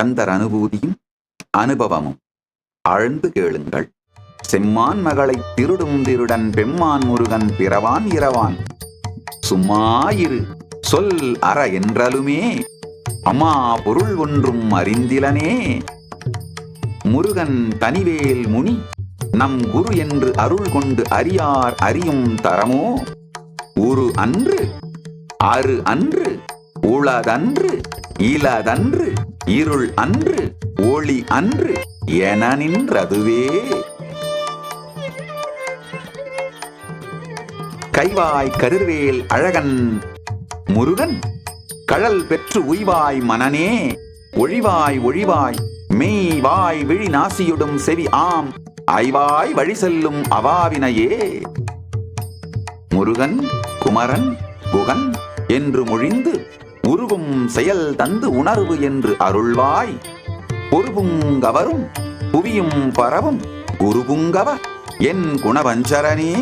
கந்தர் அனுபூதியும் அனுபவமும் ஆழ்ந்து கேளுங்கள். செம்மான் மகளை திருடும் திருடன் பெம்மான் முருகன் பிறவான் இரவான் சும்மாயிரு சொல் அற என்றலுமே அம்மா பொருள் ஒன்றும் அறிந்திலனே. முருகன் தனிவேல் முனி நம் குரு என்று அருள் கொண்டு அறியார் அறியும் தரமோ. உரு அன்று அரு அன்று உளதன்று இலதன்று இருள் அன்று ஒளி அன்று என நின்றதுவே. கைவாய் கதிர்வேல் அழகன் முருகன் கழல் பெற்று உய்வாய் மனனே. ஒழிவாய் ஒழிவாய் மெய்வாய் விழி நாசியுடும் செவி ஆம் ஐவாய் வழி செல்லும் அவாவினையே. முருகன் குமரன் குகன் என்று மொழிந்து உருவும் செயல் தந்து உணர்வு என்று அருள்வாய். பொறுபுங்கவரும் புவியும் பரவும் குருபுங்கவ என் குணவஞ்சரனே.